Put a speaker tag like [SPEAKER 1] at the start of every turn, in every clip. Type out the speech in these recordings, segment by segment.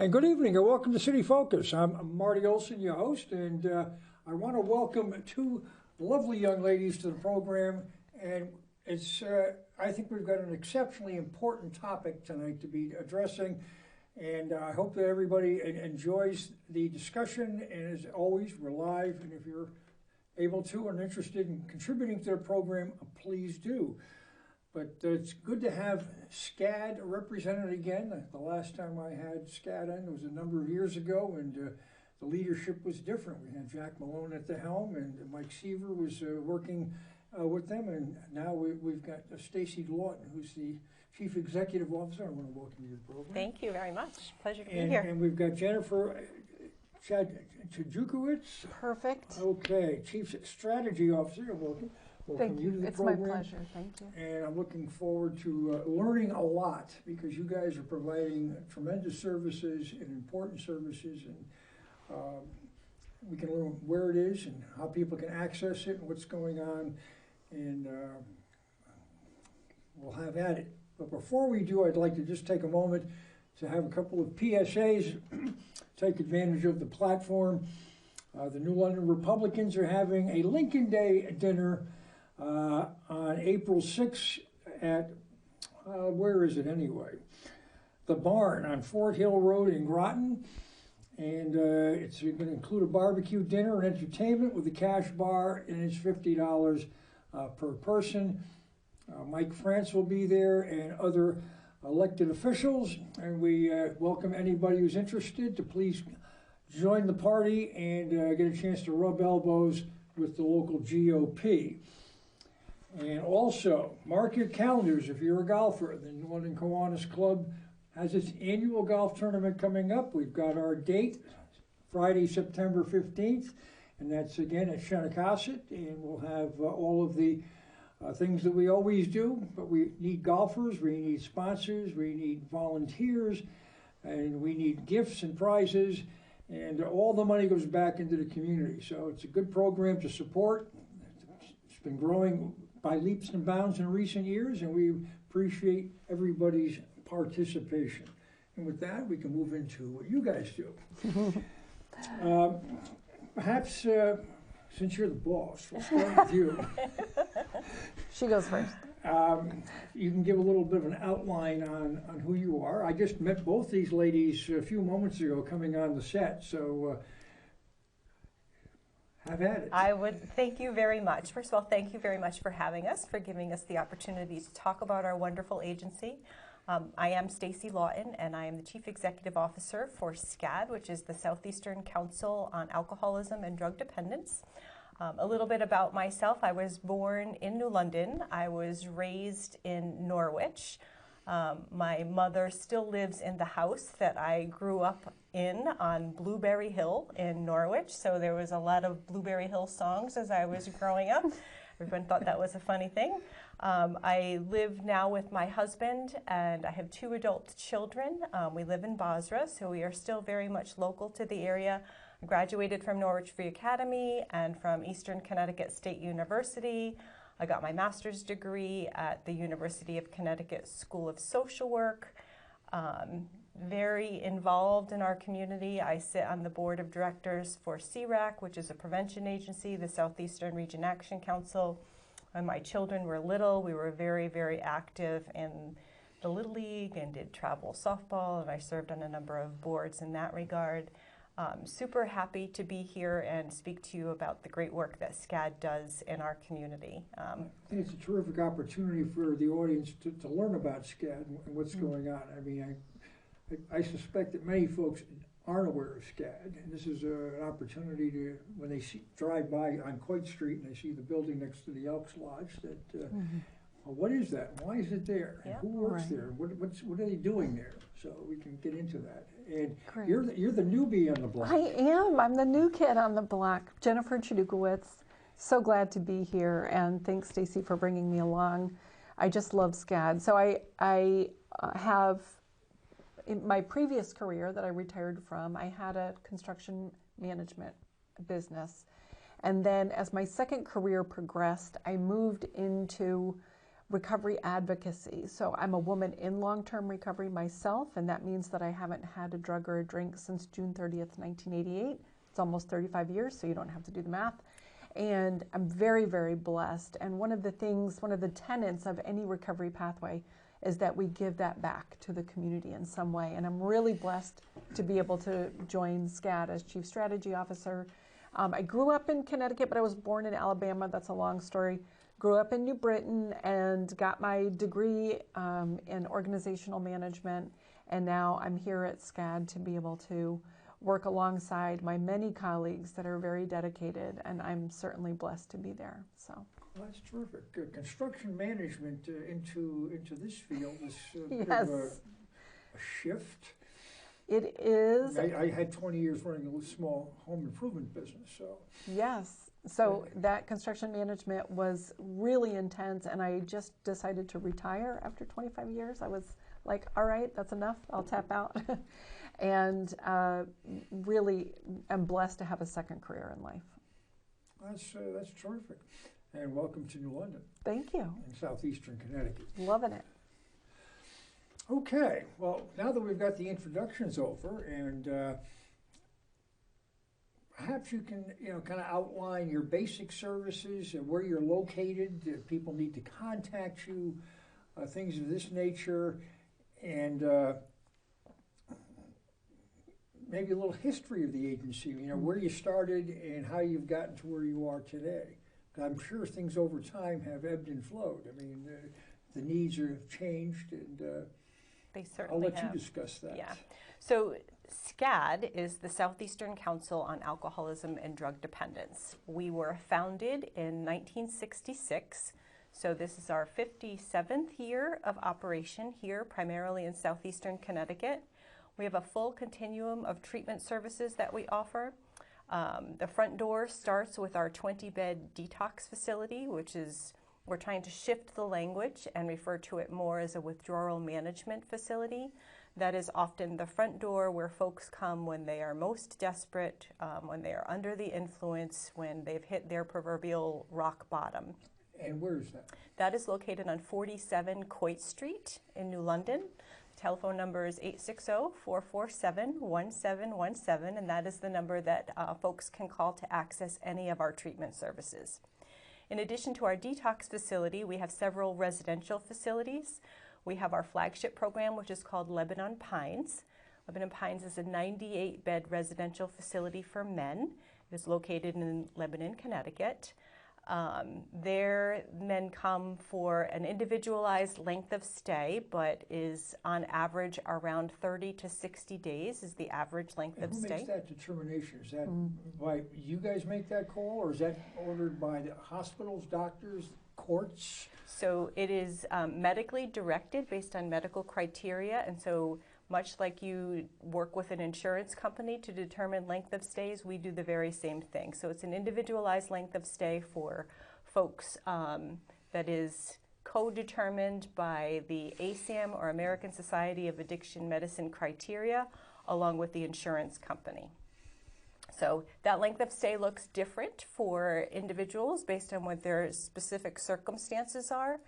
[SPEAKER 1] And good evening and welcome to City Focus. I'm Marty Olsen, your host, and I want to welcome two lovely young ladies to the program. And it's, I think we've got an exceptionally important topic tonight to be addressing, and I hope that everybody enjoys the discussion. And as always, we're live, and if you're able to and interested in contributing to the program, please do. But it's good to have SCADD represented again. The last time I had SCADD in was a number of years ago, and the leadership was different. We had Jack Malone at the helm, and Mike Seaver was working with them, and now we've got Stacy Lawton, who's the Chief Executive Officer. I want to welcome you to the program.
[SPEAKER 2] Thank you very much. Pleasure to be here.
[SPEAKER 1] And we've got Jennifer Chadjukowicz.
[SPEAKER 3] Perfect.
[SPEAKER 1] Okay, Chief Strategy Officer. Welcome.
[SPEAKER 3] Thank you.
[SPEAKER 1] To the
[SPEAKER 3] it's
[SPEAKER 1] program.
[SPEAKER 3] my pleasure. Thank you.
[SPEAKER 1] And I'm looking forward to learning a lot, because you guys are providing tremendous services and important services, and we can learn where it is and how people can access it and what's going on, and we'll have at it. But before we do, I'd like to just take a moment to have a couple of PSAs, take advantage of the platform. The New London Republicans are having a Lincoln Day dinner on April 6th at, where is it anyway? The Barn on Fort Hill Road in Groton. And it's going to include a barbecue dinner and entertainment with a cash bar, and it's $50 per person. Mike France will be there and other elected officials. And we welcome anybody who's interested to please join the party and get a chance to rub elbows with the local GOP. And also, mark your calendars if you're a golfer. The New London Kiwanis Club has its annual golf tournament coming up. We've got our date, Friday, September 15th, and that's again at Shenecasset, and we'll have all of the things that we always do, but we need golfers, we need sponsors, we need volunteers, and we need gifts and prizes, and all the money goes back into the community. So it's a good program to support. It's been growing by leaps and bounds in recent years, and we appreciate everybody's participation. And with that, we can move into what you guys do. Perhaps, since you're the boss, we'll start with you.
[SPEAKER 3] She goes first.
[SPEAKER 1] You can give a little bit of an outline on who you are. I just met both these ladies a few moments ago coming on the set, so have at it.
[SPEAKER 2] I would thank you very much. First of all, thank you very much for having us, for giving us the opportunity to talk about our wonderful agency. I am Stacy Lawton, and I am the Chief Executive Officer for SCADD, which is the Southeastern Council on Alcoholism and Drug Dependence. A little bit about myself. I was born in New London. I was raised in Norwich. My mother still lives in the house that I grew up in on Blueberry Hill in Norwich. So there was a lot of Blueberry Hill songs as I was growing up. Everyone thought that was a funny thing. I live now with my husband, and I have 2 adult children. We live in Basra, so we are still very much local to the area. I graduated from Norwich Free Academy and from Eastern Connecticut State University. I got my master's degree at the University of Connecticut School of Social Work. Very involved in our community. I sit on the board of directors for CRAC, which is a prevention agency, the Southeastern Region Action Council. When my children were little, we were very, very active in the Little League and did travel softball, and I served on a number of boards in that regard. Super happy to be here and speak to you about the great work that SCADD does in our community.
[SPEAKER 1] I think it's a terrific opportunity for the audience to learn about SCADD and what's going on. I mean, I suspect that many folks aren't aware of SCADD, and this is an opportunity to, when they drive by on Coit Street and they see the building next to the Elks Lodge, that well, what is that? Why is it there? And who works there? What are they doing there? So we can get into that. And
[SPEAKER 3] Great.
[SPEAKER 1] you're the newbie on the block.
[SPEAKER 3] I am. I'm the new kid on the block. Jennifer Chudukowicz. So glad to be here, and thanks, Stacy, for bringing me along. I just love SCADD. So I have, in my previous career that I retired from, I had a construction management business. And then as my second career progressed, I moved into recovery advocacy. So I'm a woman in long-term recovery myself, and that means that I haven't had a drug or a drink since June 30th, 1988. It's almost 35 years, so you don't have to do the math. And I'm very, very blessed. And one of the tenets of any recovery pathway is that we give that back to the community in some way. And I'm really blessed to be able to join SCADD as Chief Strategy Officer. I grew up in Connecticut, but I was born in Alabama. That's a long story. Grew up in New Britain and got my degree in organizational management. And now I'm here at SCADD to be able to work alongside my many colleagues that are very dedicated, and I'm certainly blessed to be there. So.
[SPEAKER 1] Well, that's terrific. Construction management into this field is bit
[SPEAKER 3] Yes.
[SPEAKER 1] of a shift.
[SPEAKER 3] It is.
[SPEAKER 1] I had 20 years running a small home improvement business, so.
[SPEAKER 3] Yes. So that construction management was really intense, and I just decided to retire after 25 years. I was like, all right, that's enough. I'll tap out. And really am blessed to have a second career in life.
[SPEAKER 1] That's terrific. And welcome to New London.
[SPEAKER 3] Thank you.
[SPEAKER 1] In Southeastern Connecticut.
[SPEAKER 3] Loving it.
[SPEAKER 1] Okay, well, now that we've got the introductions over, and perhaps you can, kind of outline your basic services and where you're located, if people need to contact you, things of this nature, and maybe a little history of the agency, where you started and how you've gotten to where you are today. I'm sure things over time have ebbed and flowed. I mean, the needs have changed, and
[SPEAKER 2] They certainly
[SPEAKER 1] I'll let
[SPEAKER 2] have.
[SPEAKER 1] you discuss that.
[SPEAKER 2] Yeah. So SCADD is the Southeastern Council on Alcoholism and Drug Dependence. We were founded in 1966. So this is our 57th year of operation here, primarily in Southeastern Connecticut. We have a full continuum of treatment services that we offer. The front door starts with our 20-bed detox facility, which is, we're trying to shift the language and refer to it more as a withdrawal management facility. That is often the front door where folks come when they are most desperate, when they are under the influence, when they've hit their proverbial rock bottom.
[SPEAKER 1] And where is that?
[SPEAKER 2] That is located on 47 Coit Street in New London. Telephone number is 860-447-1717, and that is the number that folks can call to access any of our treatment services. In addition to our detox facility, we have several residential facilities. We have our flagship program, which is called Lebanon Pines. Lebanon Pines is a 98-bed residential facility for men. It is located in Lebanon, Connecticut. There, men come for an individualized length of stay, but is on average around 30 to 60 days is the average length of
[SPEAKER 1] Who
[SPEAKER 2] stay.
[SPEAKER 1] makes that determination? Is that by you guys make that call, or is that ordered by the hospitals, doctors, courts?
[SPEAKER 2] So it is medically directed based on medical criteria, and so much like you work with an insurance company to determine length of stays, we do the very same thing. So it's an individualized length of stay for folks that is co-determined by the ASAM, or American Society of Addiction Medicine criteria, along with the insurance company. So that length of stay looks different for individuals based on what their specific circumstances are.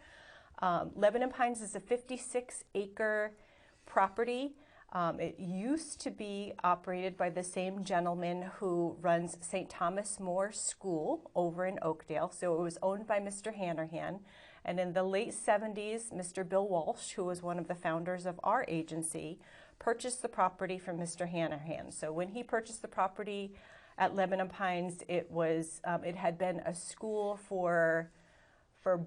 [SPEAKER 2] Lebanon Pines is a 56-acre property. It used to be operated by the same gentleman who runs St. Thomas More School over in Oakdale. So it was owned by Mr. Hanrahan. And in the late 70s, Mr. Bill Walsh, who was one of the founders of our agency, purchased the property from Mr. Hanrahan. So when he purchased the property at Lebanon Pines, it had been a school for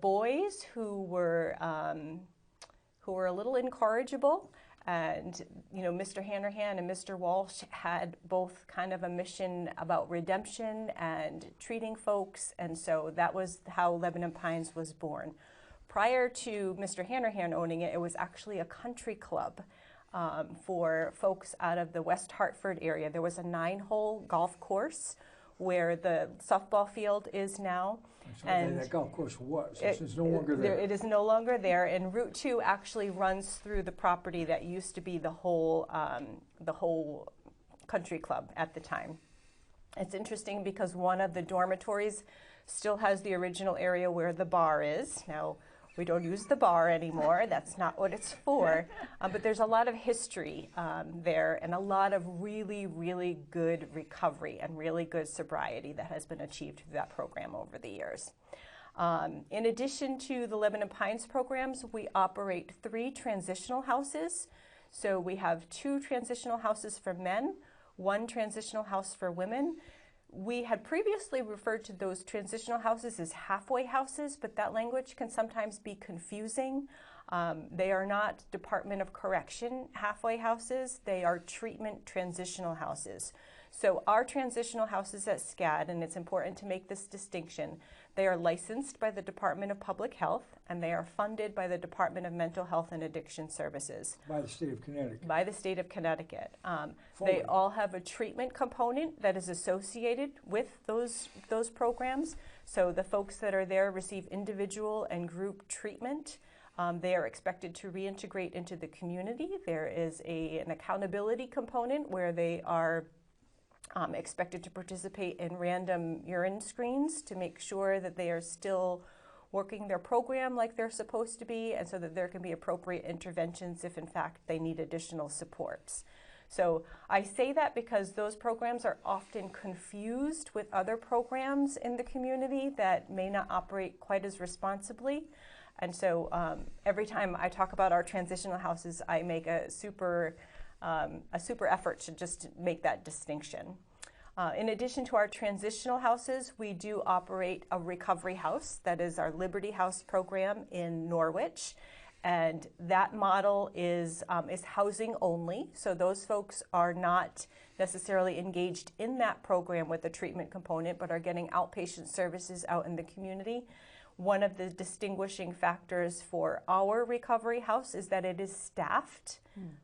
[SPEAKER 2] boys who were a little incorrigible. And, Mr. Hanrahan and Mr. Walsh had both kind of a mission about redemption and treating folks. And so that was how Lebanon Pines was born. Prior to Mr. Hanrahan owning it, it was actually a country club for folks out of the West Hartford area. There was a 9-hole golf course where the softball field is now.
[SPEAKER 1] So
[SPEAKER 2] And
[SPEAKER 1] that golf course was. It's no longer there.
[SPEAKER 2] It is no longer there, and Route 2 actually runs through the property that used to be the whole country club at the time. It's interesting because one of the dormitories still has the original area where the bar is. Now, we don't use the bar anymore. That's not what it's for. But there's a lot of history there and a lot of really, really good recovery and really good sobriety that has been achieved through that program over the years. In addition to the Lebanon Pines programs, we operate 3 transitional houses. So we have 2 transitional houses for men, 1 transitional house for women. We had previously referred to those transitional houses as halfway houses, but that language can sometimes be confusing. They are not Department of Correction halfway houses, they are treatment transitional houses. So our transitional houses at SCADD, and it's important to make this distinction, they are licensed by the Department of Public Health, and they are funded by the Department of Mental Health and Addiction Services.
[SPEAKER 1] By the state of Connecticut.
[SPEAKER 2] By the state of Connecticut. They all have a treatment component that is associated with those programs. So the folks that are there receive individual and group treatment. They are expected to reintegrate into the community. There is an accountability component where they are expected to participate in random urine screens to make sure that they are still working their program like they're supposed to be, and so that there can be appropriate interventions if in fact they need additional supports. So I say that because those programs are often confused with other programs in the community that may not operate quite as responsibly. And so every time I talk about our transitional houses, I make a super effort to just make that distinction. In addition to our transitional houses, we do operate a recovery house. That is our Liberty House program in Norwich. And that model is housing only. So those folks are not necessarily engaged in that program with a treatment component, but are getting outpatient services out in the community. One of the distinguishing factors for our recovery house is that it is staffed.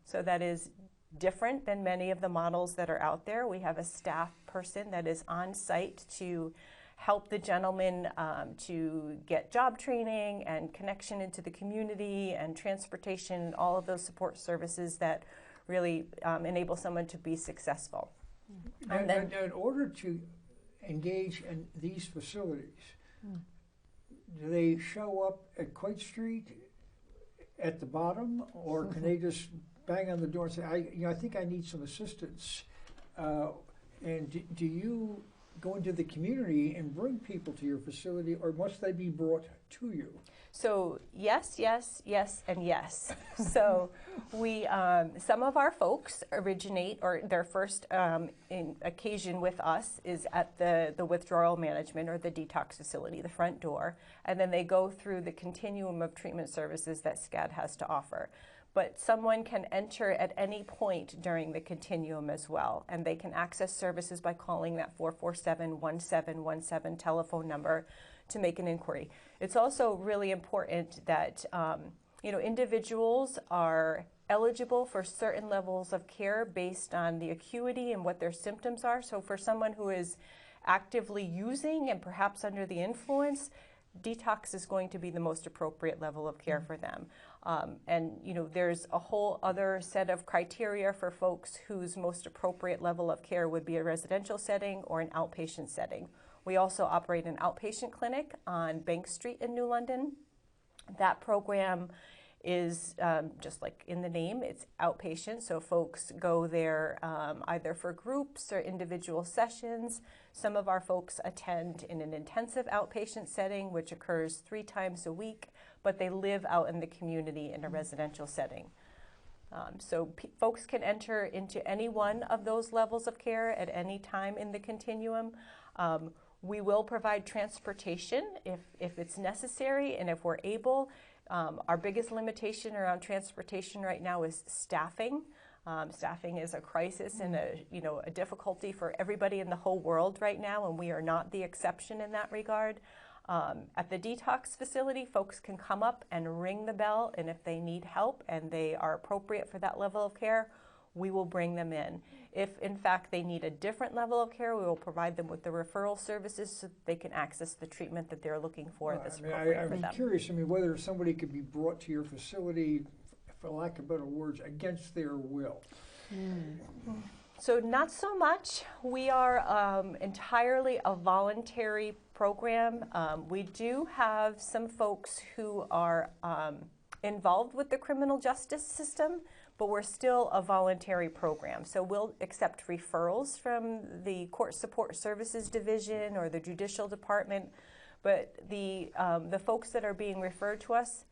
[SPEAKER 2] So that is different than many of the models that are out there. We have a staff person that is on site to help the gentleman to get job training and connection into the community and transportation and all of those support services that really enable someone to be successful.
[SPEAKER 1] And then, in order to engage in these facilities, do they show up at Quaid Street at the bottom, or can they just bang on the door and say, I think I need some assistance? And do you go into the community and bring people to your facility, or must they be brought to you?
[SPEAKER 2] So yes, yes, yes, and yes. So we, some of our folks originate, or their first occasion with us is at the withdrawal management or the detox facility, the front door, and then they go through the continuum of treatment services that SCADD has to offer. But someone can enter at any point during the continuum as well, and they can access services by calling that 447-1717 telephone number to make an inquiry. It's also really important that individuals are eligible for certain levels of care based on the acuity and what their symptoms are. So for someone who is actively using and perhaps under the influence, detox is going to be the most appropriate level of care for them. And there's a whole other set of criteria for folks whose most appropriate level of care would be a residential setting or an outpatient setting. We also operate an outpatient clinic on Bank Street in New London. That program is just like in the name, it's outpatient, so folks go there either for groups or individual sessions. Some of our folks attend in an intensive outpatient setting, which occurs 3 times a week, but they live out in the community in a residential setting. So folks can enter into any one of those levels of care at any time in the continuum. We will provide transportation if it's necessary and if we're able. Our biggest limitation around transportation right now is staffing. Staffing is a crisis and a difficulty for everybody in the whole world right now, and we are not the exception in that regard. At the detox facility, folks can come up and ring the bell, and if they need help and they are appropriate for that level of care, we will bring them in. If in fact they need a different level of care, we will provide them with the referral services so that they can access the treatment that they're looking for that's appropriate for them.
[SPEAKER 1] I'm curious, whether somebody could be brought to your facility, for lack of better words, against their will.
[SPEAKER 2] So not so much. We are entirely a voluntary program. We do have some folks who are involved with the criminal justice system, but we're still a voluntary program. So we'll accept referrals from the Court Support Services Division or the Judicial Department, but the folks that are being referred to us,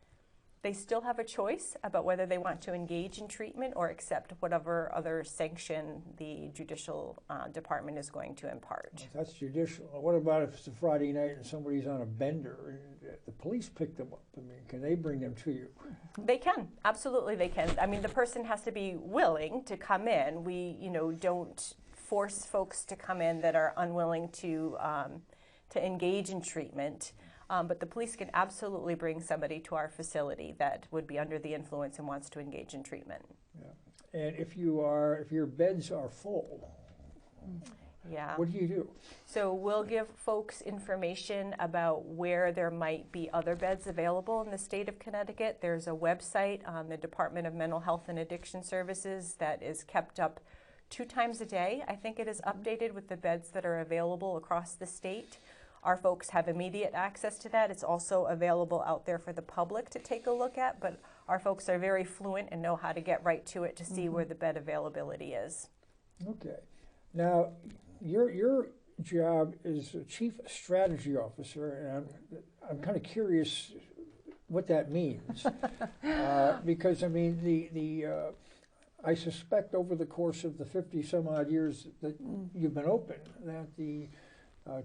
[SPEAKER 2] they still have a choice about whether they want to engage in treatment or accept whatever other sanction the Judicial Department is going to impart.
[SPEAKER 1] That's judicial. What about if it's a Friday night and somebody's on a bender and the police pick them up? Can they bring them to you?
[SPEAKER 2] They can, absolutely they can. The person has to be willing to come in. We, don't force folks to come in that are unwilling to engage in treatment. But the police can absolutely bring somebody to our facility that would be under the influence and wants to engage in treatment.
[SPEAKER 1] Yeah. And if your beds are full, what do?
[SPEAKER 2] So we'll give folks information about where there might be other beds available in the state of Connecticut. There's a website on the Department of Mental Health and Addiction Services that is kept up 2 times a day. I think it is updated with the beds that are available across the state. Our folks have immediate access to that. It's also available out there for the public to take a look at, but our folks are very fluent and know how to get right to it to see where the bed availability is.
[SPEAKER 1] Okay. Now, your job is a Chief Strategy Officer, and I'm kind of curious what that means. Because, I suspect over the course of the 50 some odd years that you've been open, that the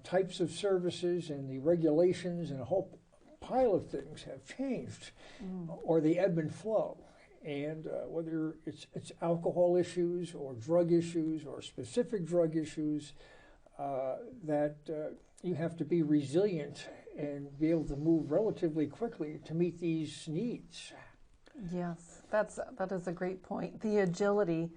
[SPEAKER 1] types of services and the regulations and a whole pile of things have changed, or they ebb and flow. And whether it's alcohol issues or drug issues or specific drug issues, that you have to be resilient and be able to move relatively quickly to meet these needs.
[SPEAKER 3] Yes, that is a great point. The agility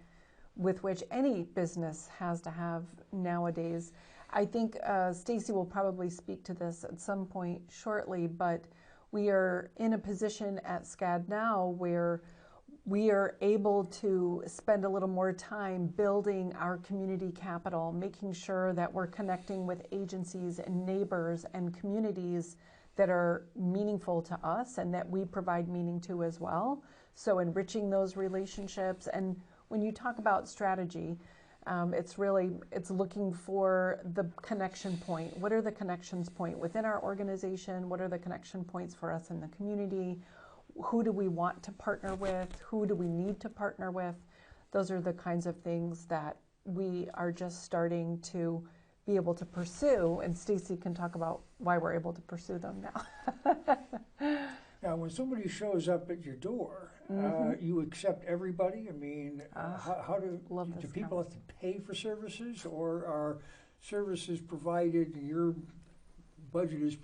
[SPEAKER 3] with which any business has to have nowadays. I think Stacy will probably speak to this at some point shortly, but we are in a position at SCADD now where we are able to spend a little more time building our community capital, making sure that we're connecting with agencies and neighbors and communities that are meaningful to us and that we provide meaning to as well. So enriching those relationships. And when you talk about strategy, it's looking for the connection point. What are the connections point within our organization? What are the connection points for us in the community? Who do we want to partner with? Who do we need to partner with? Those are the kinds of things that we are just starting to be able to pursue, and Stacy can talk about why we're able to pursue them now.
[SPEAKER 1] Now, when somebody shows up at your door, you accept everybody? How do people have to pay for services, or are services provided, your budget is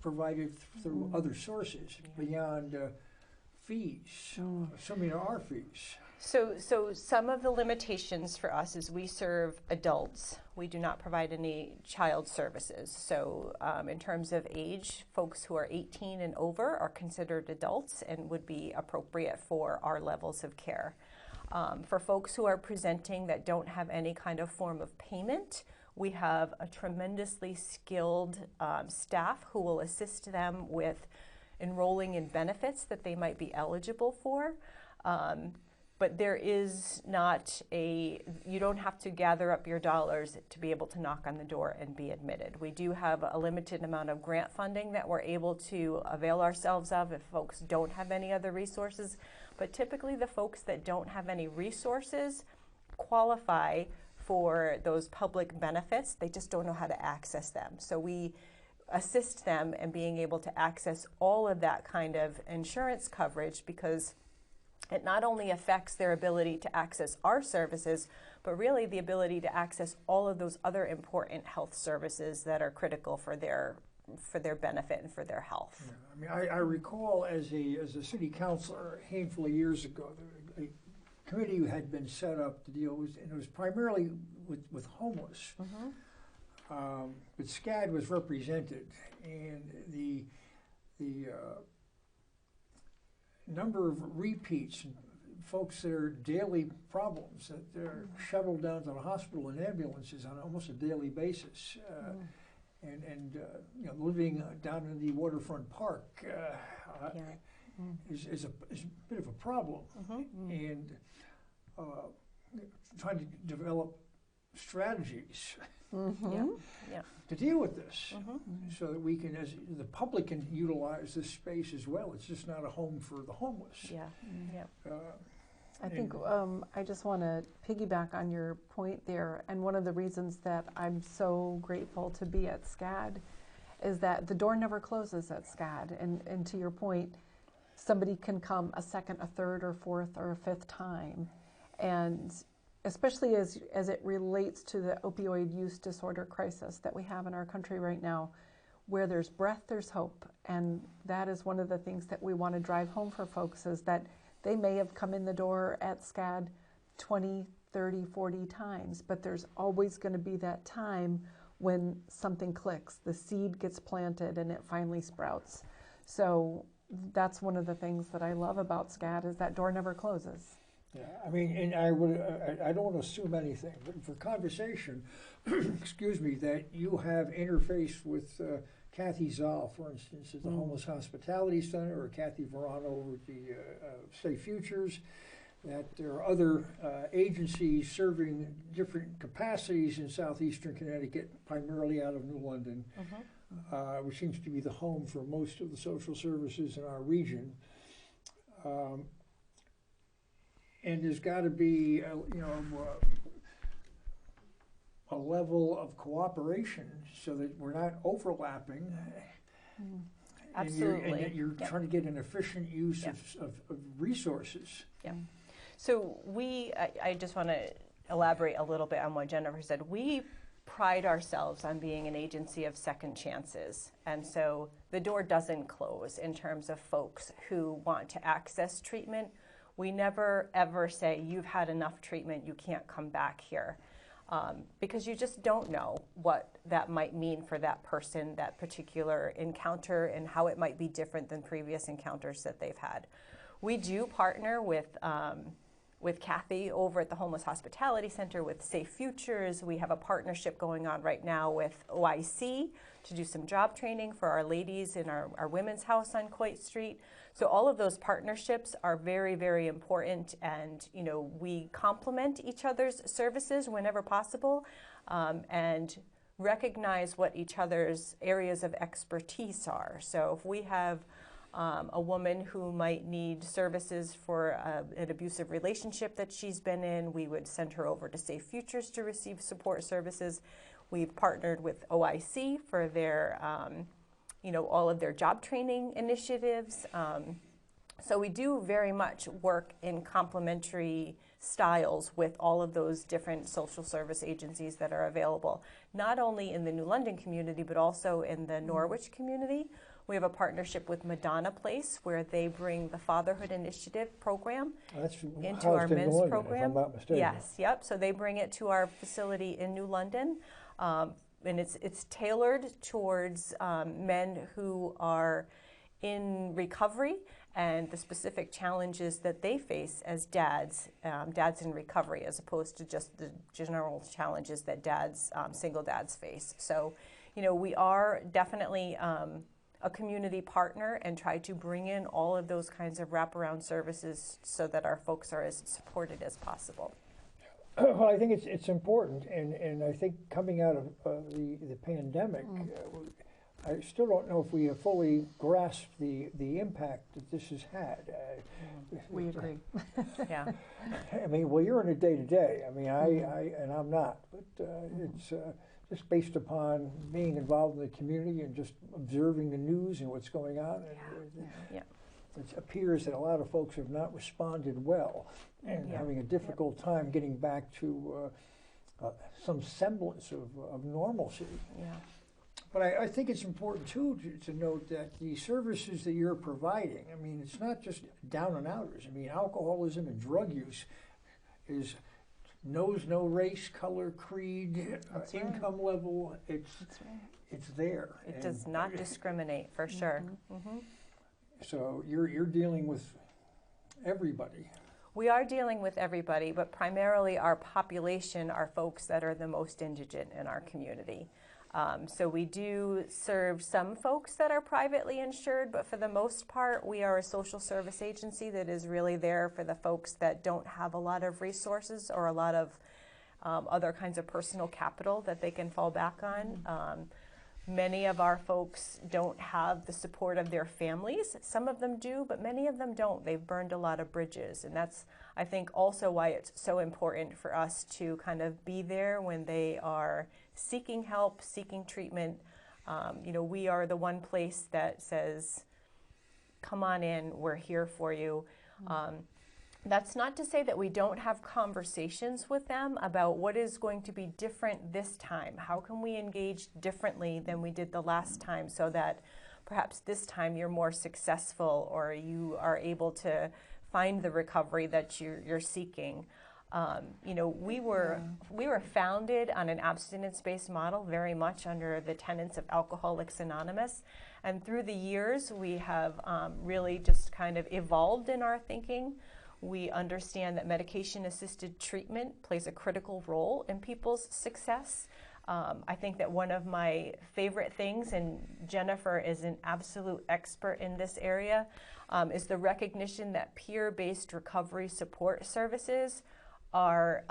[SPEAKER 1] provided through other sources beyond fees, assuming there are fees?
[SPEAKER 2] So some of the limitations for us is we serve adults. We do not provide any child services. So in terms of age, folks who are 18 and over are considered adults and would be appropriate for our levels of care. For folks who are presenting that don't have any kind of form of payment, we have a tremendously skilled staff who will assist them with enrolling in benefits that they might be eligible for. But there is not you don't have to gather up your dollars to be able to knock on the door and be admitted. We do have a limited amount of grant funding that we're able to avail ourselves of if folks don't have any other resources. But typically the folks that don't have any resources qualify for those public benefits. They just don't know how to access them. So we assist them in being able to access all of that kind of insurance coverage, because it not only affects their ability to access our services, but really the ability to access all of those other important health services that are critical for their for their benefit and for their health.
[SPEAKER 1] Yeah, I mean, I recall as a city councilor a handful of years ago, a committee had been set up to deal with, and it was primarily with homeless. But SCADD was represented, and the number of repeats, folks that are daily problems, that they're shuttled down to the hospital in ambulances on almost a daily basis, and you know, living down in the waterfront park is a bit of a problem, and trying to develop strategies to deal with this, so that we can, as the public, can utilize this space as well. It's just not a home for the homeless.
[SPEAKER 3] I think I just want to piggyback on your point there, and one of the reasons that I'm so grateful to be at SCADD is that the door never closes at SCADD, and to your point, somebody can come a second, a third, or fourth, or a fifth time, and especially as it relates to the opioid use disorder crisis that we have in our country right now, where there's breath, there's hope, and that is one of the things that we want to drive home for folks, is that they may have come in the door at SCADD 20, 30, 40 times, but there's always going to be that time when something clicks, the seed gets planted, and it finally sprouts. So that's one of the things that I love about SCADD, is that door never closes.
[SPEAKER 1] Yeah, I mean, and I don't want to assume anything, but for conversation, excuse me, that you have interfaced with Kathy Zoll, for instance, at the Homeless Hospitality Center, or Kathy Verano over at the Safe Futures, that there are other agencies serving different capacities in Southeastern Connecticut, primarily out of New London, which seems to be the home for most of the social services in our region. And there's got to be, a level of cooperation so that we're not overlapping.
[SPEAKER 2] Absolutely.
[SPEAKER 1] And you're trying to get an efficient use of resources.
[SPEAKER 2] So I just want to elaborate a little bit on what Jennifer said. We pride ourselves on being an agency of second chances. And so the door doesn't close in terms of folks who want to access treatment. We never, ever say, you've had enough treatment, you can't come back here. Because you just don't know what that might mean for that person, that particular encounter, and how it might be different than previous encounters that they've had. We do partner with Kathy over at the Homeless Hospitality Center with Safe Futures. We have a partnership going on right now with OIC to do some job training for our ladies in our women's house on Coit Street. So all of those partnerships are very, very important, and we complement each other's services whenever possible, and recognize what each other's areas of expertise are. So if we have a woman who might need services for an abusive relationship that she's been in, we would send her over to Safe Futures to receive support services. We've partnered with OIC for their, all of their job training initiatives. So we do very much work in complementary styles with all of those different social service agencies that are available, not only in the New London community, but also in the Norwich community. We have a partnership with Madonna Place, where they bring the Fatherhood Initiative program into our men's
[SPEAKER 1] London,
[SPEAKER 2] program.
[SPEAKER 1] if I'm not mistaken.
[SPEAKER 2] Yes, yep. So they bring it to our facility in New London, and it's tailored towards men who are in recovery and the specific challenges that they face as dads in recovery, as opposed to just the general challenges that single dads face. So, we are definitely a community partner and try to bring in all of those kinds of wraparound services so that our folks are as supported as possible.
[SPEAKER 1] Well, I think it's important, and I think coming out of the pandemic, I still don't know if we have fully grasped the impact that this has had.
[SPEAKER 3] We agree.
[SPEAKER 2] Yeah.
[SPEAKER 1] I mean, well, you're in a day-to-day. I mean, and I'm not, but it's just based upon being involved in the community and just observing the news and what's going on.
[SPEAKER 2] Yeah.
[SPEAKER 1] It appears that a lot of folks have not responded well and having a difficult time getting back to some semblance of normalcy.
[SPEAKER 2] Yeah.
[SPEAKER 1] But I think it's important too to note that the services that you're providing, I mean, it's not just down and outers. I mean, alcoholism and drug use knows no race, color, creed, income level. It's there.
[SPEAKER 2] It does not discriminate, for sure.
[SPEAKER 1] So you're dealing with everybody.
[SPEAKER 2] We are dealing with everybody, but primarily our population are folks that are the most indigent in our community. So we do serve some folks that are privately insured, but for the most part, we are a social service agency that is really there for the folks that don't have a lot of resources or a lot of other kinds of personal capital that they can fall back on. Many of our folks don't have the support of their families. Some of them do, but many of them don't. They've burned a lot of bridges, and that's, I think, also why it's so important for us to kind of be there when they are seeking help, seeking treatment. You know, we are the one place that says, come on in, we're here for you. That's not to say that we don't have conversations with them about what is going to be different this time. How can we engage differently than we did the last time so that perhaps this time you're more successful or you are able to find the recovery that you're seeking. You know, we were founded on an abstinence-based model, very much under the tenets of Alcoholics Anonymous. And through the years, we have really just kind of evolved in our thinking. We understand that medication-assisted treatment plays a critical role in people's success. I think that one of my favorite things, and Jennifer is an absolute expert in this area, is the recognition that peer-based recovery support services are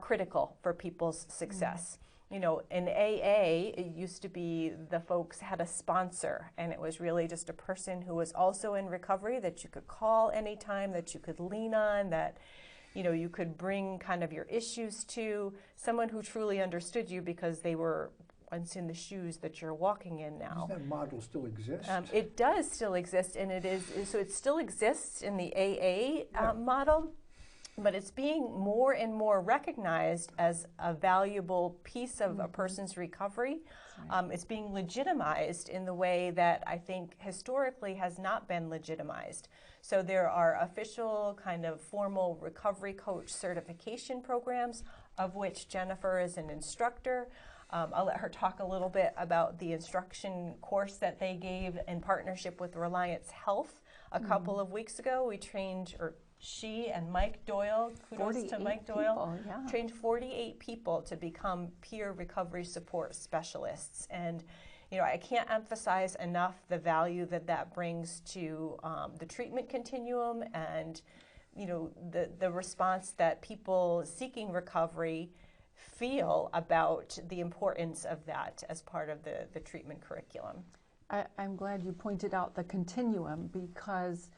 [SPEAKER 2] critical for people's success. You know, in AA, it used to be the folks had a sponsor, and it was really just a person who was also in recovery that you could call anytime, that you could lean on, that, you know, you could bring kind of your issues to, someone who truly understood you because they were once in the shoes that you're walking in now.
[SPEAKER 1] Does that model still exist?
[SPEAKER 2] It does still exist, and it still exists in the AA model. But it's being more and more recognized as a valuable piece of a person's recovery. It's being legitimized in the way that I think historically has not been legitimized. So there are official kind of formal recovery coach certification programs, of which Jennifer is an instructor. I'll let her talk a little bit about the instruction course that they gave in partnership with Reliance Health a couple of weeks ago. We trained, or she and Mike Doyle, kudos to Mike Doyle, trained 48 people to become peer recovery support specialists. And, you know, I can't emphasize enough the value that that brings to the treatment continuum and, you know, the response that people seeking recovery feel about the importance of that as part of the treatment curriculum.
[SPEAKER 3] I'm glad you pointed out the continuum, because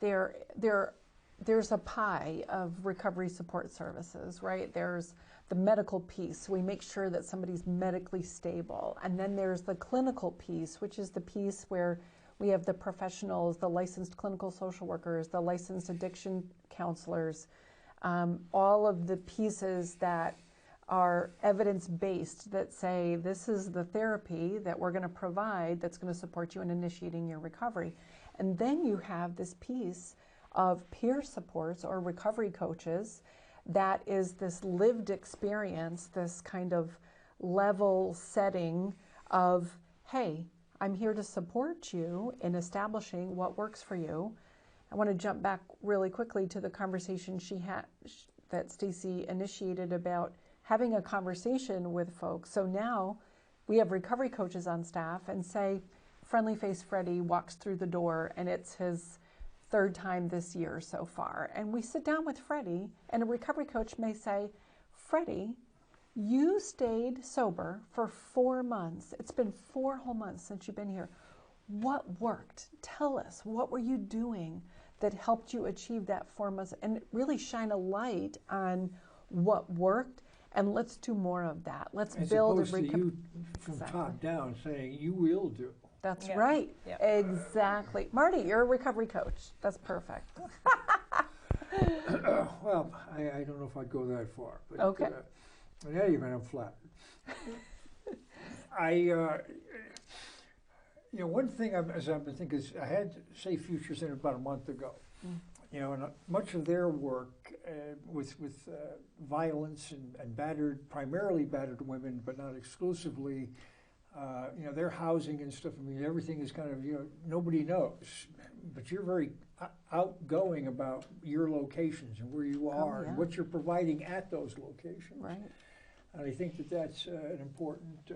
[SPEAKER 3] there's a pie of recovery support services, right? There's the medical piece. We make sure that somebody's medically stable. And then there's the clinical piece, which is the piece where we have the professionals, the licensed clinical social workers, the licensed addiction counselors, all of the pieces that are evidence-based that say this is the therapy that we're going to provide that's going to support you in initiating your recovery. And then you have this piece of peer supports or recovery coaches that is this lived experience, this kind of level setting of, hey, I'm here to support you in establishing what works for you. I want to jump back really quickly to the conversation that Stacy initiated about having a conversation with folks. So now we have recovery coaches on staff, and say Friendly Face Freddy walks through the door and it's his third time this year so far. And we sit down with Freddie, and a recovery coach may say, Freddie, you stayed sober for 4 months. It's been 4 whole months since you've been here. What worked? Tell us, what were you doing that helped you achieve that 4 months? And really shine a light on what worked, and let's do more of that. Let's build a recovery.
[SPEAKER 1] You from top down saying, you will do.
[SPEAKER 3] That's right. Yep. Exactly. Marty, you're a recovery coach. That's perfect.
[SPEAKER 1] Well, I don't know if I'd go that far. But,
[SPEAKER 3] okay.
[SPEAKER 1] In any event, I'm flattered. One thing as I've been thinking is I had Safe Futures in about a month ago. And much of their work with violence and primarily battered women, but not exclusively. Their housing and stuff. I mean, everything is kind of nobody knows, but you're very outgoing about your locations and where you are and what you're providing at those locations.
[SPEAKER 3] Right.
[SPEAKER 1] And I think that's an important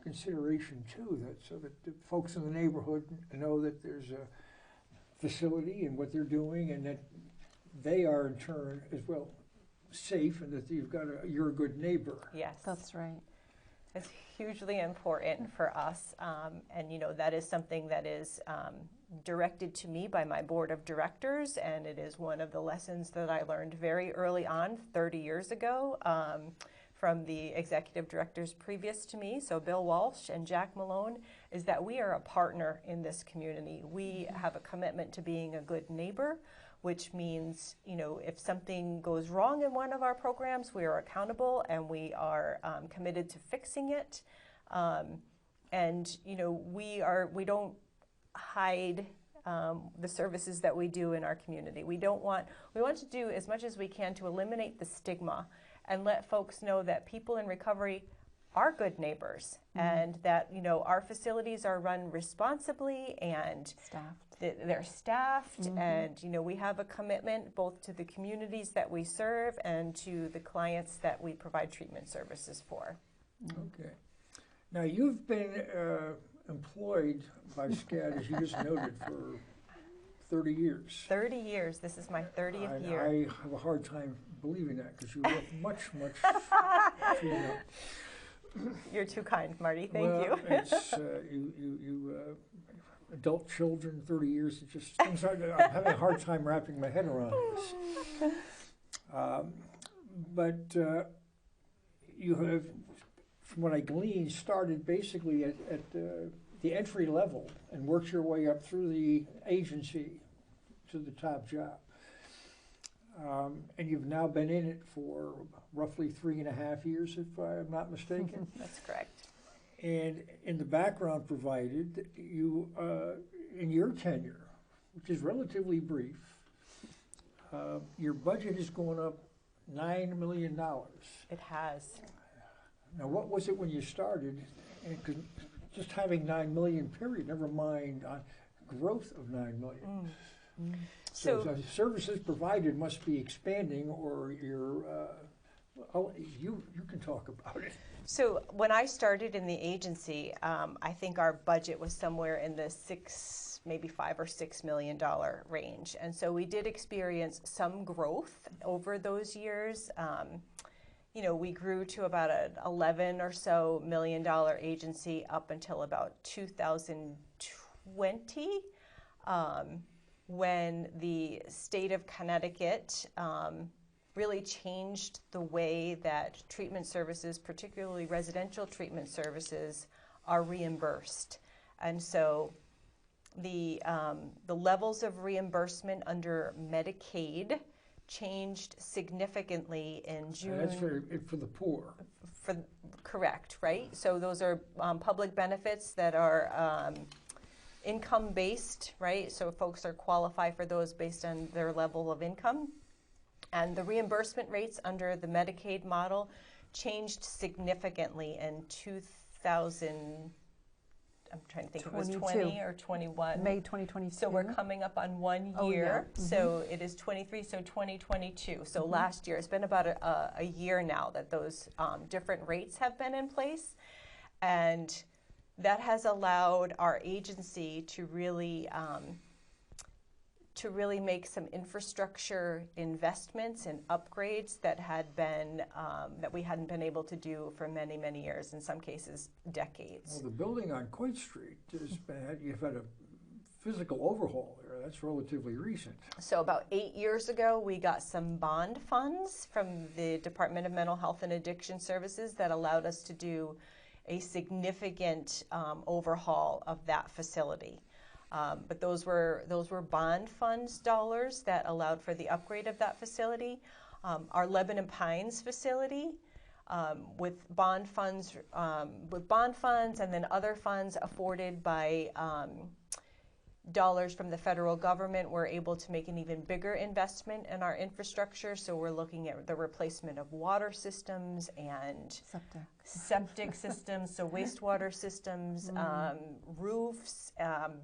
[SPEAKER 1] consideration too, so that the folks in the neighborhood know that there's a facility and what they're doing, and that they are in turn as well safe, and that you're a good neighbor.
[SPEAKER 2] Yes,
[SPEAKER 3] That's right.
[SPEAKER 2] it's hugely important for us, and that is something that is directed to me by my board of directors, and it is one of the lessons that I learned very early on 30 years ago from the executive directors previous to me, so Bill Walsh and Jack Malone, is that we are a partner in this community. We have a commitment to being a good neighbor, which means, if something goes wrong in one of our programs, we are accountable and we are committed to fixing it. We don't hide the services that we do in our community. We want to do as much as we can to eliminate the stigma and let folks know that people in recovery are good neighbors, and that our facilities are run responsibly and they're staffed, and we have a commitment both to the communities that we serve and to the clients that we provide treatment services for.
[SPEAKER 1] Okay. Now you've been employed by SCADD, as you just noted, for 30 years.
[SPEAKER 2] 30 years. This is my 30th year.
[SPEAKER 1] I have a hard time believing that because you look much too young.
[SPEAKER 2] You're too kind, Marty. Thank you.
[SPEAKER 1] It's, you adult children, 30 years. It just I'm having a hard time wrapping my head around this. But you have, from what I gleaned, started basically at the entry level and worked your way up through the agency to the top job. And you've now been in it for roughly 3.5 years, if I'm not mistaken.
[SPEAKER 2] That's correct.
[SPEAKER 1] And in the background provided, you, in your tenure, which is relatively brief, your budget has gone up $9 million.
[SPEAKER 2] It has.
[SPEAKER 1] Now, what was it when you started? And 'cause just having $9 million, period, never mind growth of $9 million. So the services provided must be expanding, or you can talk about it.
[SPEAKER 2] So when I started in the agency, I think our budget was somewhere in the maybe $5 or $6 million range, and so we did experience some growth over those years. We grew to about an $11 or so million agency up until about 2020. When the state of Connecticut really changed the way that treatment services, particularly residential treatment services, are reimbursed. And so the levels of reimbursement under Medicaid changed significantly in June.
[SPEAKER 1] That's for the poor.
[SPEAKER 2] Correct, right? So those are public benefits that are income-based, right? So folks are qualified for those based on their level of income. And the reimbursement rates under the Medicaid model changed significly in 2000, I'm trying to think, 22. It was 20 or 21.
[SPEAKER 3] May 2022.
[SPEAKER 2] So we're coming up on 1 year.
[SPEAKER 3] Oh, yeah.
[SPEAKER 2] So it is 23, so 2022. So last year, it's been about a year now that those different rates have been in place. And that has allowed our agency to really make some infrastructure investments and upgrades that had been that we hadn't been able to do for many, many years. In some cases, decades.
[SPEAKER 1] Well, the building on Coit Street is bad. You've had a physical overhaul there. That's relatively recent.
[SPEAKER 2] So about 8 years ago, we got some bond funds from the Department of Mental Health and Addiction Services that allowed us to do a significant overhaul of that facility. But those were bond funds dollars that allowed for the upgrade of that facility. Our Lebanon Pines facility with bond funds, and then other funds afforded by dollars from the federal government, we're able to make an even bigger investment in our infrastructure. So we're looking at the replacement of water systems and septic systems, so wastewater systems, roofs,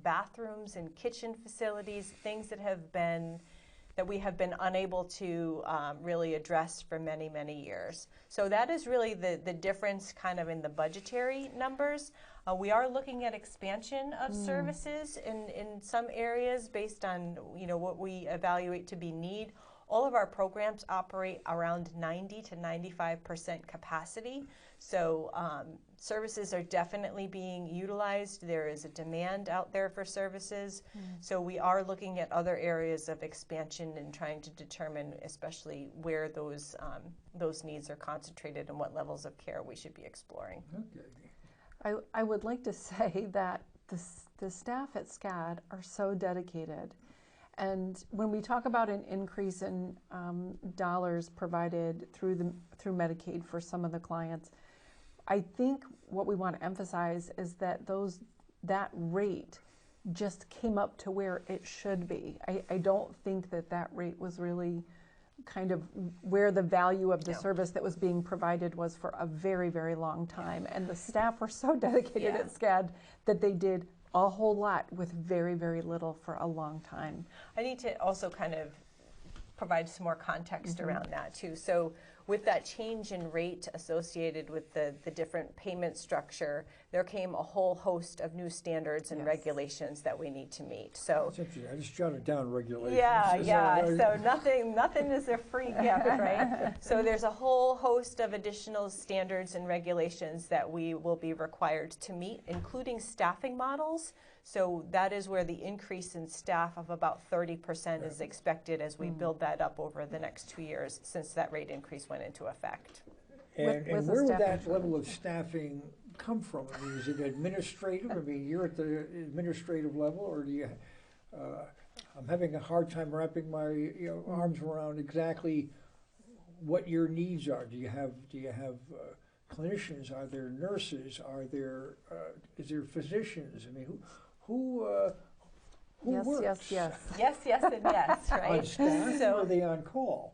[SPEAKER 2] bathrooms and kitchen facilities, things that we have been unable to really address for many, many years. So that is really the difference kind of in the budgetary numbers. We are looking at expansion of services in some areas based on what we evaluate to be need. All of our programs operate around 90 to 95% capacity. So services are definitely being utilized. There is a demand out there for services. So we are looking at other areas of expansion and trying to determine especially where those needs are concentrated and what levels of care we should be exploring.
[SPEAKER 1] Okay.
[SPEAKER 3] I would like to say that the staff at SCADD are so dedicated. And when we talk about an increase in dollars provided through Medicaid for some of the clients, I think what we want to emphasize is that that rate just came up to where it should be. I don't think that rate was really kind of where the value of the service that was being provided was for a very, very long time. And the staff were so dedicated at SCADD that they did a whole lot with very, very little for a long time.
[SPEAKER 2] I need to also kind of provide some more context around that too. So with that change in rate associated with the different payment structure, there came a whole host of new standards and regulations that we need to meet. So
[SPEAKER 1] That's interesting. I just jotted down regulations.
[SPEAKER 2] Yeah. So nothing is a free gift, right? So there's a whole host of additional standards and regulations that we will be required to meet, including staffing models. So that is where the increase in staff of about 30% is expected as we build that up over the next 2 years since that rate increase went into effect.
[SPEAKER 1] And where would that level of staffing come from? I mean, is it administrative? I mean, you're at the administrative level, or do you? I'm having a hard time wrapping my arms around exactly what your needs are. Do you have clinicians? Are there nurses? Is there physicians? I mean, who works?
[SPEAKER 3] Yes,
[SPEAKER 2] and yes, right?
[SPEAKER 1] On staff, or are they on call?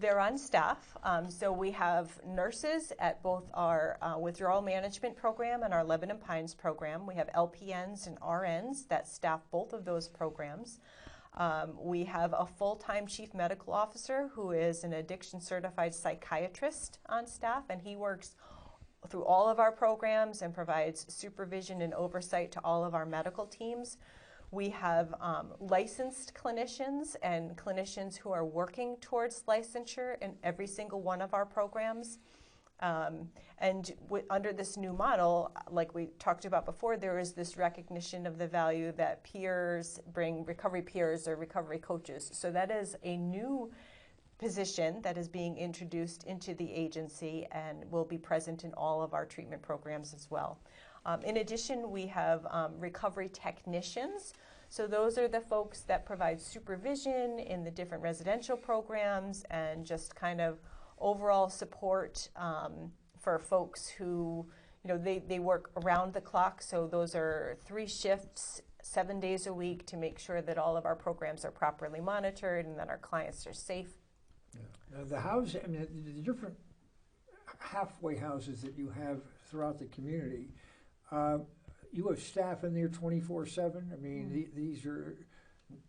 [SPEAKER 2] They're on staff. So we have nurses at both our withdrawal management program and our Lebanon Pines program. We have LPNs and RNs that staff both of those programs. We have a full-time chief medical officer who is an addiction certified psychiatrist on staff, and he works through all of our programs and provides supervision and oversight to all of our medical teams. We have licensed clinicians and clinicians who are working towards licensure in every single one of our programs. Under this new model, like we talked about before, there is this recognition of the value that peers bring, recovery peers or recovery coaches. So that is a new position that is being introduced into the agency and will be present in all of our treatment programs as well. In addition, we have recovery technicians. So those are the folks that provide supervision in the different residential programs and just kind of overall support for folks who, they work around the clock. So those are 3 shifts, 7 days a week to make sure that all of our programs are properly monitored and that our clients are safe.
[SPEAKER 1] Yeah. Now the house, I mean, the different halfway houses that you have throughout the community, you have staff in there 24/7. I mean, these are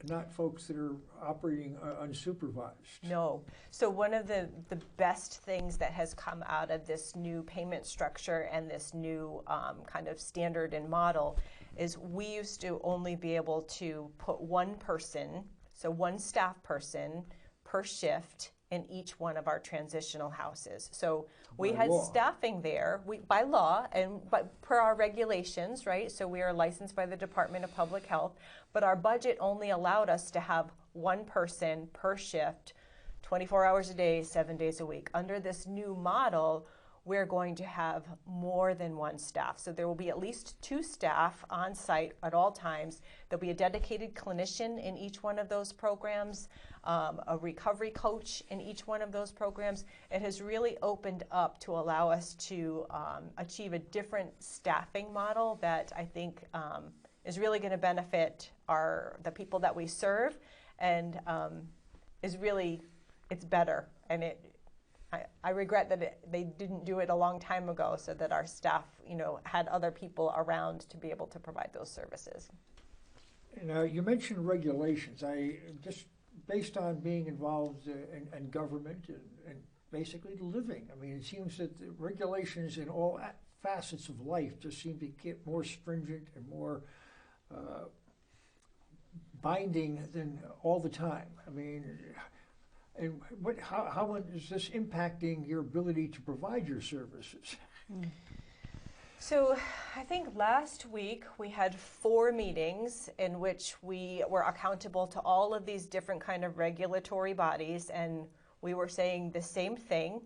[SPEAKER 1] not folks that are operating unsupervised.
[SPEAKER 2] No. So one of the best things that has come out of this new payment structure and this new kind of standard and model is we used to only be able to put one person, so one staff person per shift in each one of our transitional houses. So we had staffing there by law but per our regulations, right? So we are licensed by the Department of Public Health, but our budget only allowed us to have one person per shift, 24 hours a day, 7 days a week. Under this new model, we're going to have more than one staff. So there will be at least 2 staff on site at all times. There'll be a dedicated clinician in each one of those programs, a recovery coach in each one of those programs. It has really opened up to allow us to achieve a different staffing model that I think is really going to benefit the people that we serve, and it's better. And I regret that they didn't do it a long time ago, so that our staff, had other people around to be able to provide those services.
[SPEAKER 1] Now, you mentioned regulations. I just, based on being involved in government and basically living, I mean, it seems that the regulations in all facets of life just seem to get more stringent and more binding than all the time. I mean, and how is this impacting your ability to provide your services?
[SPEAKER 2] So I think last week we had 4 meetings in which we were accountable to all of these different kind of regulatory bodies, and we were saying the same thing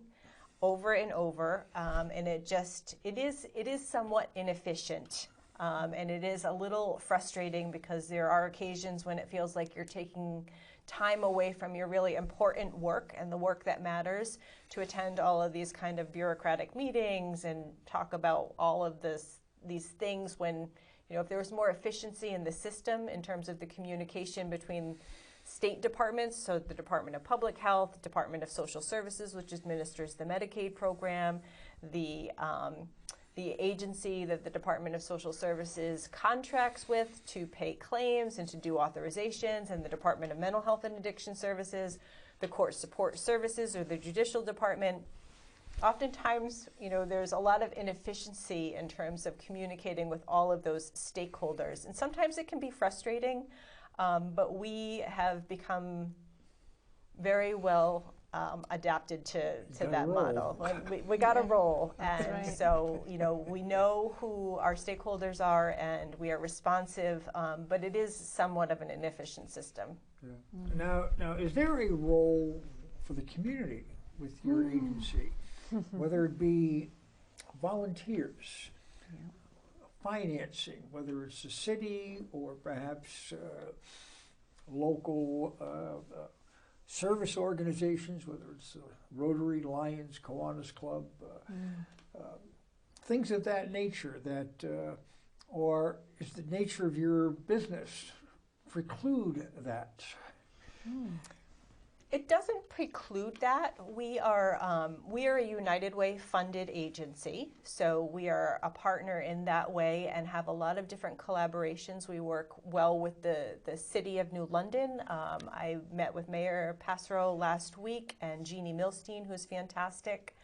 [SPEAKER 2] over and over, and it is somewhat inefficient. And it is a little frustrating because there are occasions when it feels like you're taking time away from your really important work and the work that matters to attend all of these kind of bureaucratic meetings and talk about all of these things when, if there was more efficiency in the system in terms of the communication between state departments, so the Department of Public Health, Department of Social Services, which administers the Medicaid program, the agency that the Department of Social Services contracts with to pay claims and to do authorizations, and the Department of Mental Health and Addiction Services, the Court Support Services, or the Judicial Department. Oftentimes, there's a lot of inefficiency in terms of communicating with all of those stakeholders, and sometimes it can be frustrating, but we have become very well adapted to that model. We got to roll, and
[SPEAKER 3] right.
[SPEAKER 2] So we know who our stakeholders are, and we are responsive, but it is somewhat of an inefficient system.
[SPEAKER 1] Yeah. Now, is there a role for the community with your agency, whether it be volunteers, financing, whether it's the city or perhaps local service organizations, whether it's Rotary, Lions, Kiwanis Club, things of that nature, or is the nature of your business preclude that?
[SPEAKER 2] It doesn't preclude that. We are a United Way funded agency, so we are a partner in that way and have a lot of different collaborations. We work well with the City of New London. I met with Mayor Passero last week, and Jeannie Milstein, who's fantastic.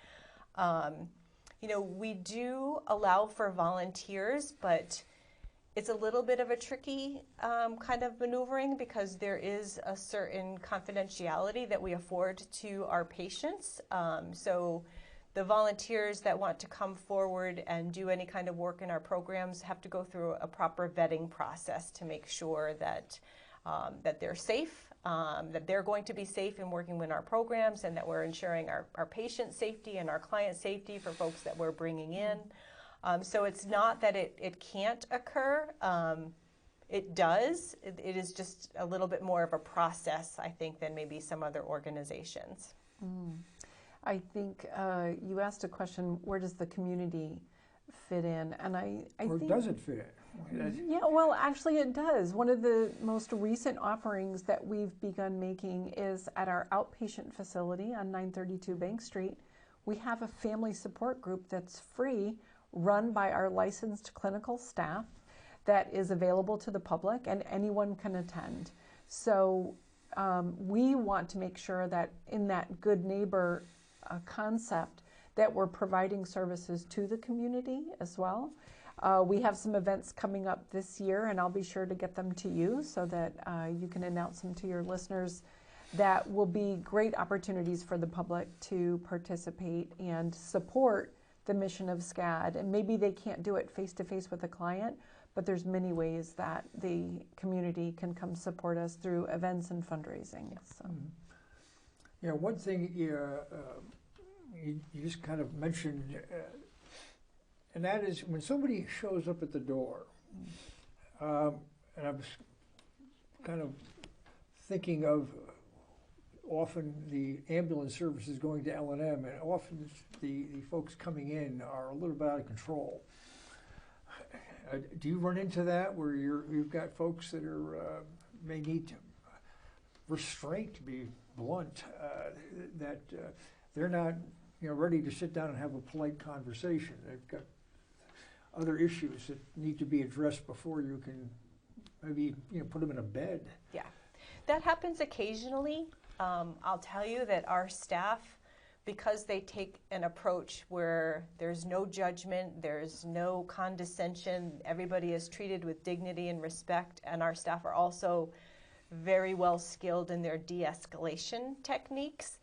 [SPEAKER 2] We do allow for volunteers, but it's a little bit of a tricky kind of maneuvering because there is a certain confidentiality that we afford to our patients. So the volunteers that want to come forward and do any kind of work in our programs have to go through a proper vetting process to make sure that they're safe, that they're going to be safe in working with our programs, and that we're ensuring our patient safety and our client safety for folks that we're bringing in. So it's not that it can't occur. It does. It is just a little bit more of a process, I think, than maybe some other organizations.
[SPEAKER 3] I think you asked a question, where does the community fit in? And I
[SPEAKER 1] or
[SPEAKER 3] think,
[SPEAKER 1] does it fit in?
[SPEAKER 3] Yeah, well, actually it does. One of the most recent offerings that we've begun making is at our outpatient facility on 932 Bank Street. We have a family support group that's free, run by our licensed clinical staff, that is available to the public, and anyone can attend. So we want to make sure that in that good neighbor concept that we're providing services to the community as well. We have some events coming up this year, and I'll be sure to get them to you so that you can announce them to your listeners. That will be great opportunities for the public to participate and support the mission of SCADD. And maybe they can't do it face-to-face with a client, but there's many ways that the community can come support us through events and fundraising. So.
[SPEAKER 1] One thing you just kind of mentioned, and that is when somebody shows up at the door, and I was kind of thinking of often the ambulance services going to L&M, and often the folks coming in are a little bit out of control. Do you run into that where you've got folks that are may need restraint, to be blunt, that they're not ready to sit down and have a polite conversation? They've got other issues that need to be addressed before you can maybe put them in a bed.
[SPEAKER 2] Yeah, that happens occasionally. I'll tell you that our staff, because they take an approach where there's no judgment, there's no condescension, everybody is treated with dignity and respect, and our staff are also very well skilled in their de-escalation techniques,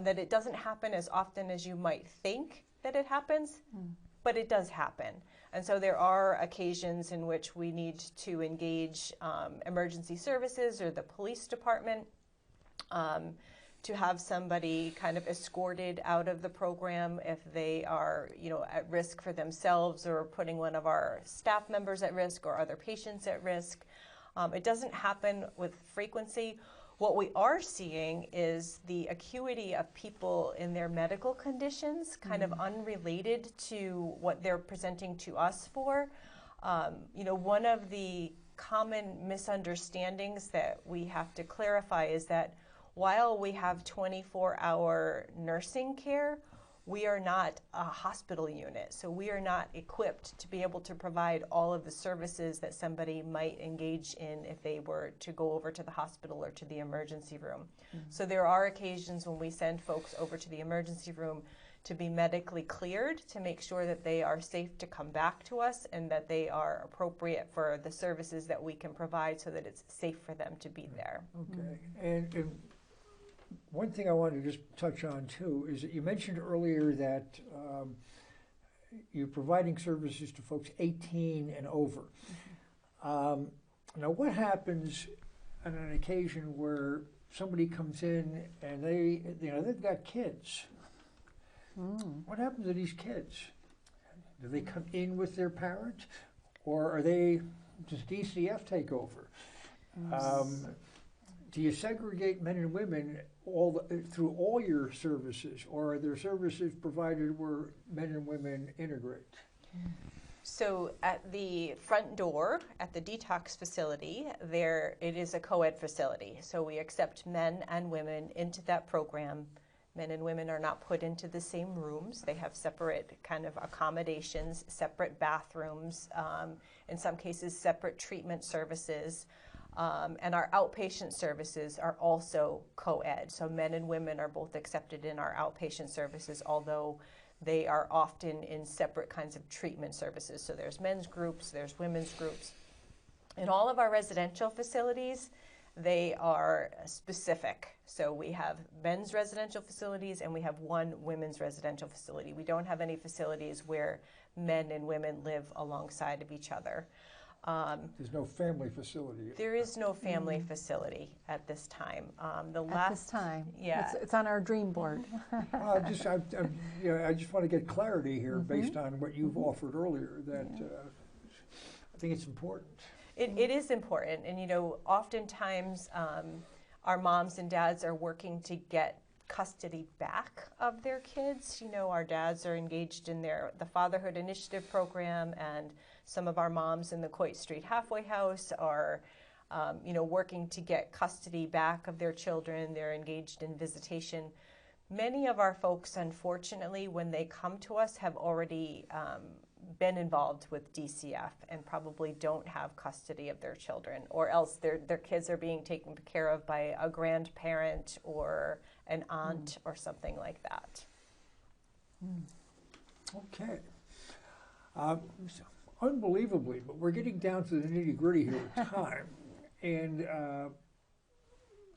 [SPEAKER 2] that it doesn't happen as often as you might think that it happens, but it does happen. And so there are occasions in which we need to engage emergency services or the police department to have somebody kind of escorted out of the program if they are, at risk for themselves or putting one of our staff members at risk or other patients at risk. It doesn't happen with frequency. What we are seeing is the acuity of people in their medical conditions, kind of unrelated to what they're presenting to us for. One of the common misunderstandings that we have to clarify is that while we have 24-hour nursing care, we are not a hospital unit, so we are not equipped to be able to provide all of the services that somebody might engage in if they were to go over to the hospital or to the emergency room. So there are occasions when we send folks over to the emergency room to be medically cleared to make sure that they are safe to come back to us and that they are appropriate for the services that we can provide so that it's safe for them to be there.
[SPEAKER 1] Okay. And one thing I wanted to just touch on too is that you mentioned earlier that you're providing services to folks 18 and over. Now, what happens on an occasion where somebody comes in and they've got kids? What happens to these kids? Do they come in with their parent, or does DCF take over? Do you segregate men and women through all your services, or are there services provided where men and women integrate?
[SPEAKER 2] So at the front door at the detox facility, it is a co-ed facility. So we accept men and women into that program. Men and women are not put into the same rooms. They have separate kind of accommodations, separate bathrooms, in some cases separate treatment services. And our outpatient services are also co-ed. So men and women are both accepted in our outpatient services, although they are often in separate kinds of treatment services. So there's men's groups, there's women's groups. In all of our residential facilities, they are specific. So we have men's residential facilities and we have one women's residential facility. We don't have any facilities where men and women live alongside of each other.
[SPEAKER 1] There's no family facility.
[SPEAKER 2] There is no family facility at this time.
[SPEAKER 3] Yeah, it's on our dream board.
[SPEAKER 1] I just want to get clarity here based on what you've offered earlier. That I think it's important.
[SPEAKER 2] It is important, and oftentimes our moms and dads are working to get custody back of their kids. Our dads are engaged in the Fatherhood Initiative program, and some of our moms in the Coit Street Halfway House are, working to get custody back of their children. They're engaged in visitation. Many of our folks, unfortunately, when they come to us, have already been involved with DCF and probably don't have custody of their children, or else their kids are being taken care of by a grandparent or an aunt or something like that.
[SPEAKER 1] Okay. Unbelievably, but we're getting down to the nitty-gritty here with time. And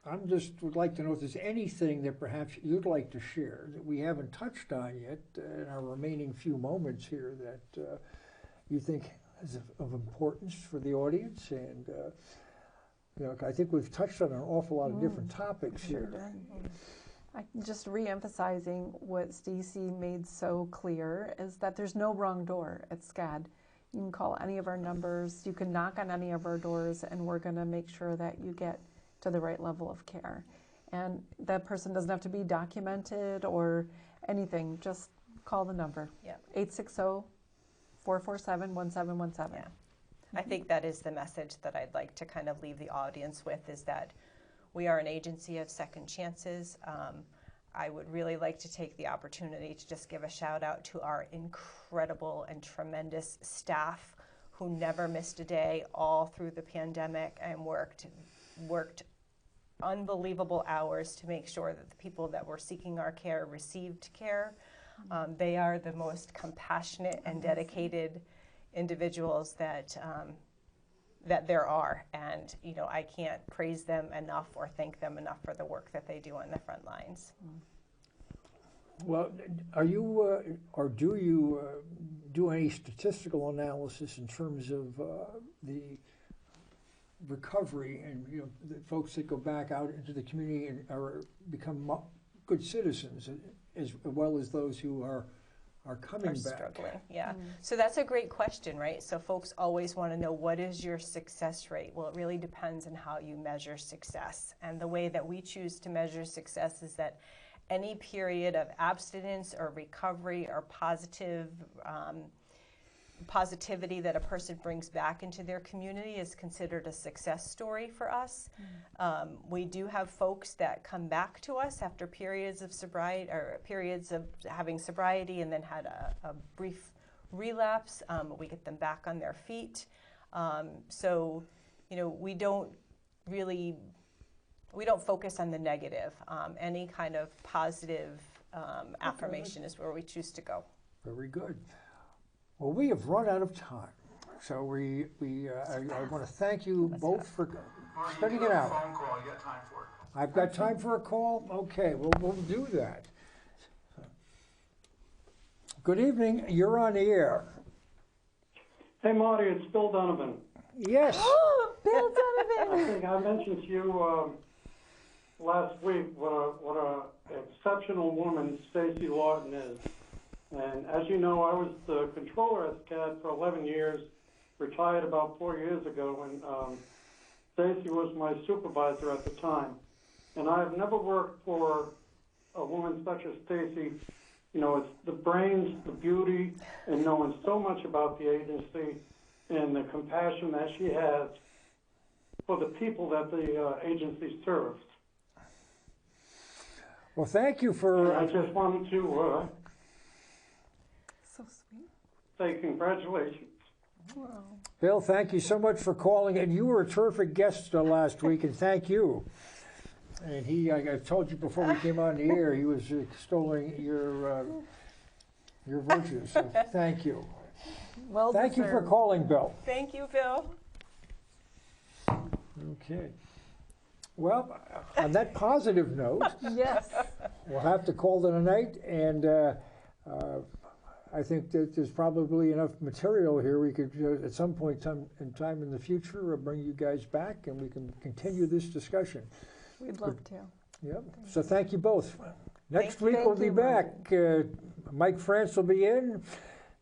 [SPEAKER 1] I would like to know if there's anything that perhaps you'd like to share that we haven't touched on yet in our remaining few moments here that you think is of importance for the audience. And I think we've touched on an awful lot of different topics here.
[SPEAKER 3] Just re-emphasizing what Stacy made so clear is that there's no wrong door at SCADD. You can call any of our numbers, you can knock on any of our doors, and we're going to make sure that you get to the right level of care. And that person doesn't have to be documented or anything, just call the number.
[SPEAKER 2] Yep.
[SPEAKER 3] 860-447-1717.
[SPEAKER 2] Yeah. I think that is the message that I'd like to kind of leave the audience with, is that we are an agency of second chances. I would really like to take the opportunity to just give a shout out to our incredible and tremendous staff who never missed a day all through the pandemic and worked unbelievable hours to make sure that the people that were seeking our care received care. They are the most compassionate and dedicated individuals that there are, and I can't praise them enough or thank them enough for the work that they do on the front lines.
[SPEAKER 1] Well, are you or do you do any statistical analysis in terms of the recovery and the folks that go back out into the community and become good citizens, as well as those who are coming back?
[SPEAKER 2] Struggling, yeah. So that's a great question, right? So folks always want to know, what is your success rate? Well, it really depends on how you measure success. And the way that we choose to measure success is that any period of abstinence or recovery or positivity that a person brings back into their community is considered a success story for us. We do have folks that come back to us after periods of sobriety or periods of having sobriety and then had a brief relapse. We get them back on their feet. So, we don't focus on the negative. Any kind of positive affirmation is where we choose to go.
[SPEAKER 1] Very good. Well, we have run out of time, so I want to thank you both for spending it out.
[SPEAKER 4] Phone call, you got time for it.
[SPEAKER 1] I've got time for a call? Okay, we'll do that. Good evening, you're on the air.
[SPEAKER 5] Hey Marty, it's Bill Donovan.
[SPEAKER 1] Yes.
[SPEAKER 3] Bill
[SPEAKER 5] I
[SPEAKER 3] Donovan!
[SPEAKER 5] think I mentioned to you last week what a exceptional woman Stacy Lawton is. And as you know, I was the controller at SCADD for 11 years, retired about 4 years ago, and Stacy was my supervisor at the time. And I've never worked for a woman such as Stacy. It's the brains, the beauty, and knowing so much about the agency and the compassion that she has for the people that the agency serves.
[SPEAKER 1] Well, thank you for...
[SPEAKER 5] And I just wanted to
[SPEAKER 3] So sweet.
[SPEAKER 5] say congratulations.
[SPEAKER 3] Wow.
[SPEAKER 1] Bill, thank you so much for calling, and you were a terrific guest last week, and thank you. And I told you before we came on the air, he was extolling your virtues, so thank you.
[SPEAKER 3] Well
[SPEAKER 1] Thank you for
[SPEAKER 3] deserved.
[SPEAKER 1] calling, Bill.
[SPEAKER 2] Thank you, Bill.
[SPEAKER 1] Okay. Well, on that positive note,
[SPEAKER 3] Yes.
[SPEAKER 1] we'll have to call it a night, and I think that there's probably enough material here. We could, at some point in time in the future, bring you guys back, and we can continue this discussion.
[SPEAKER 3] We'd love to.
[SPEAKER 1] Yep. So thank you both. Next
[SPEAKER 2] Thank
[SPEAKER 1] week
[SPEAKER 3] you.
[SPEAKER 1] we'll be
[SPEAKER 3] Thank you,
[SPEAKER 1] back. Mike France will be in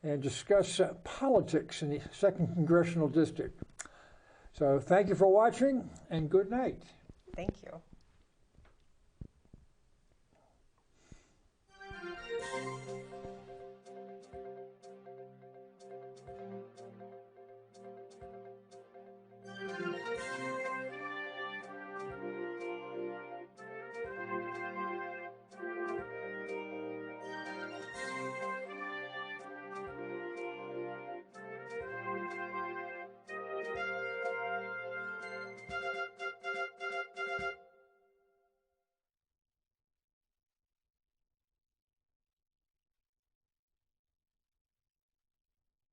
[SPEAKER 1] and discuss politics in the 2nd Congressional District. So thank you for watching, and good night.
[SPEAKER 2] Thank you.